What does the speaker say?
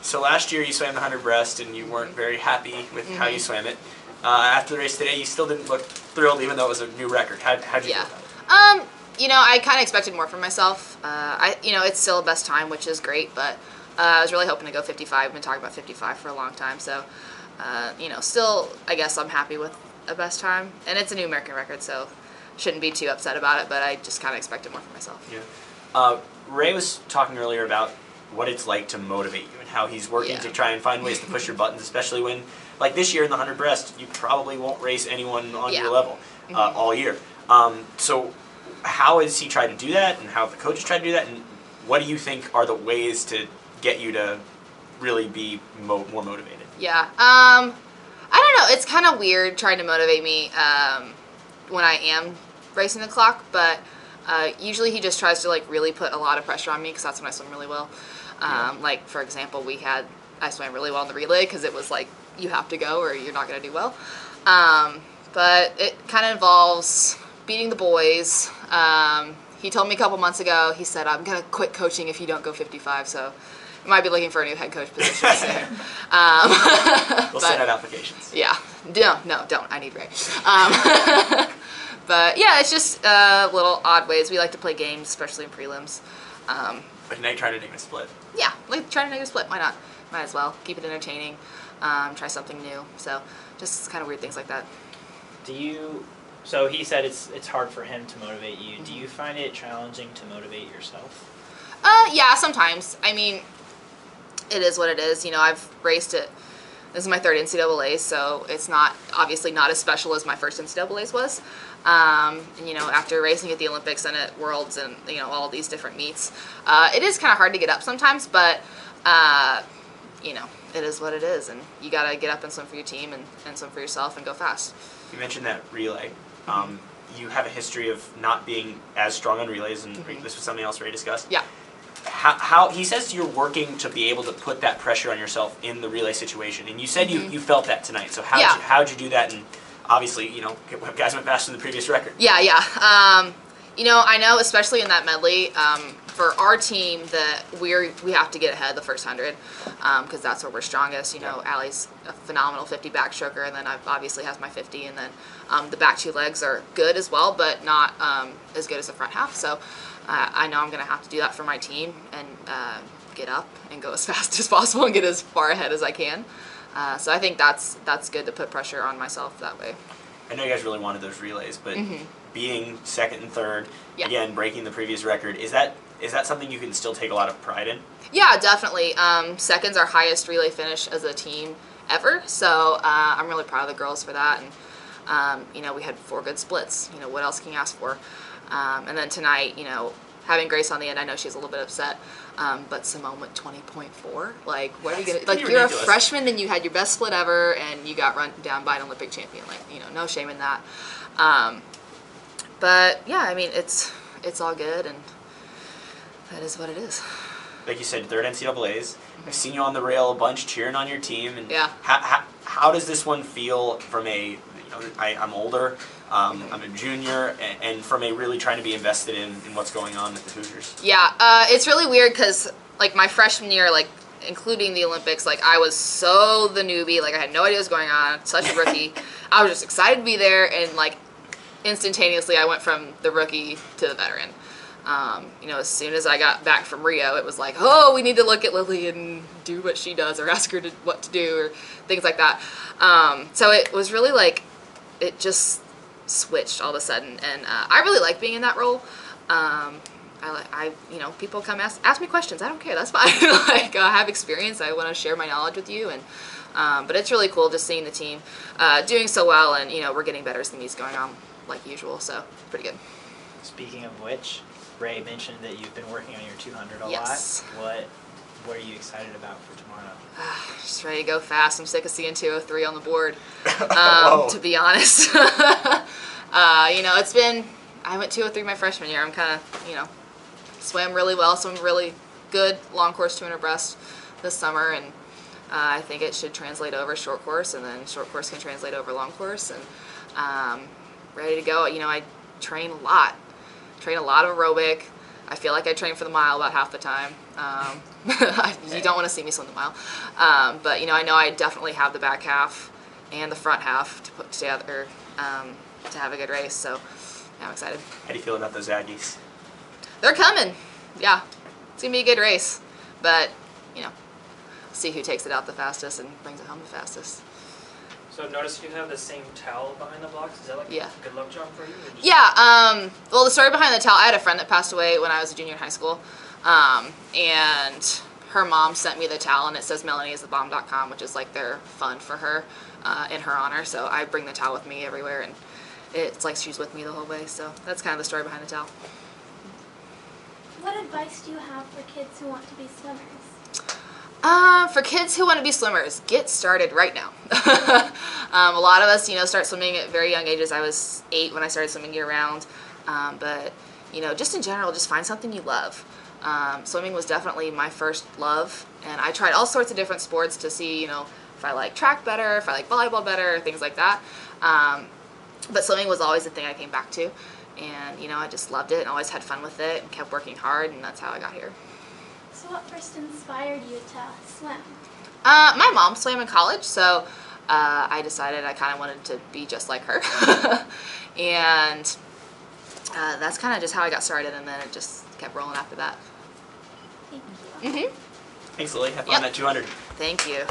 So last year you swam the 100 breast and you weren't very happy with how you swam it. After the race today, you still didn't look thrilled, even though it was a new record. How'd you feel about it? You know, I kind of expected more from myself. You know, it's still a best time, which is great, but I was really hoping to go 55. I've been talking about 55 for a long time, so you know, still, I guess I'm happy with a best time, and it's a new American record, so shouldn't be too upset about it. But I just kind of expected more from myself. Yeah. Ray was talking earlier about what it's like to motivate you and how he's working to try and find ways to push your buttons, especially when, like this year in the 100 breast, you probably won't race anyone on your level all year. So how has he tried to do that, and how have the coaches tried to do that, and what do you think are the ways to get you to really be more motivated? Yeah. I don't know. It's kind of weird trying to motivate me when I am racing the clock, but usually he just tries to like really put a lot of pressure on me because that's when I swim really well. Like, for example, I swam really well in the relay because it was like, you have to go or you're not going to do well. But it kind of involves beating the boys. He told me a couple months ago, he said, I'm going to quit coaching if you don't go 55, so I might be looking for a new head coach position soon. We'll send out applications. Yeah. No, don't. I need Ray. But yeah, it's just little odd ways. We like to play games, especially in prelims. Like tonight, try to name a split. Yeah, like try to name a split. Why not? Might as well. Keep it entertaining. Try something new. So just kind of weird things like that. So he said it's hard for him to motivate you. Do you find it challenging to motivate yourself? Yeah, sometimes. I mean, it is what it is. You know, I've raced it. This is my third NCAA, so it's obviously not as special as my first NCAA's was. And, you know, after racing at the Olympics and at Worlds and, you know, all these different meets, it is kind of hard to get up sometimes, but, you know, it is what it is, and you got to get up and swim for your team and swim for yourself and go fast. You mentioned that relay. You have a history of not being as strong on relays, and this was something else Ray discussed. Yeah. How he says you're working to be able to put that pressure on yourself in the relay situation, and you said you felt that tonight. So how'd you do that? And obviously, you know, guys went faster than the previous record. Yeah. You know, I know, especially in that medley, for our team that we have to get ahead the first 100 because that's where we're strongest. You know, Allie's a phenomenal 50 backstroker, and then I obviously has my 50, and then the back two legs are good as well, but not as good as the front half. So I know I'm going to have to do that for my team and get up and go as fast as possible and get as far ahead as I can. So I think that's good to put pressure on myself that way. I know you guys really wanted those relays, but being second and third, again, breaking the previous record, is that something you can still take a lot of pride in? Yeah, definitely. Second's our highest relay finish as a team ever, so I'm really proud of the girls for that. And you know, we had 4 good splits. You know, what else can you ask for? And then tonight, you know, having Grace on the end, I know she's a little bit upset, but Simone went 20.4. Like, what are you gonna? Like, you're ridiculous. A freshman, and you had your best split ever, and you got run down by an Olympic champion. Like, you know, no shame in that. But yeah, I mean, it's all good, and that is what it is. Like you said, third NCAAs. I've seen you on the rail a bunch, cheering on your team. And yeah. How does this one feel from a? I'm older. I'm a junior, and from a really trying to be invested in what's going on with the Hoosiers. Yeah, it's really weird because like my freshman year, like including the Olympics, like I was so the newbie, like I had no idea what was going on, such a rookie. I was just excited to be there, and like instantaneously I went from the rookie to the veteran. You know, as soon as I got back from Rio, it was like, oh, we need to look at Lilly and do what she does, or ask her what to do, or things like that. So it was really like it just switched all of a sudden, and I really like being in that role. You know, people come ask me questions. I don't care. That's fine. Like, I have experience. I want to share my knowledge with you, and but it's really cool just seeing the team doing so well, and you know, we're getting better as the meet's going on, like usual. So pretty good. Speaking of which, Ray mentioned that you've been working on your 200 a yes. lot. What are you excited about for tomorrow? Just ready to go fast. I'm sick of seeing 203 on the board, to be honest. You know, I went 203 my freshman year. I'm kind of, you know, swam really well, swam really good long course 200 breast this summer, and I think it should translate over short course, and then short course can translate over long course, and ready to go. You know, I train a lot of aerobic. I feel like I train for the mile about half the time. You don't want to see me swim the mile. But, I know I definitely have the back half and the front half to put together to have a good race. So, yeah, I'm excited. How do you feel about those Aggies? They're coming. Yeah. It's going to be a good race. But, see who takes it out the fastest and brings it home the fastest. So notice you have the same towel behind the blocks. Is that like a good luck charm for you? Yeah. Well, the story behind the towel, I had a friend that passed away when I was a junior in high school. And her mom sent me the towel, and it says melaniesthebomb.com, which is like their fund for her in her honor. So I bring the towel with me everywhere, and it's like she's with me the whole way. So that's kind of the story behind the towel. What advice do you have for kids who want to be swimmers? For kids who want to be swimmers, get started right now. A lot of us, start swimming at very young ages. I was 8 when I started swimming year-round. But, just in general, just find something you love. Swimming was definitely my first love, and I tried all sorts of different sports to see, if I like track better, if I like volleyball better, things like that. But swimming was always the thing I came back to, and, I just loved it and always had fun with it and kept working hard, and that's how I got here. So what first inspired you to swim? My mom swam in college, so I decided I kind of wanted to be just like her. And that's kind of just how I got started, and then it just kept rolling after that. Thank you. Thanks, Lily. Have fun at 200. Thank you.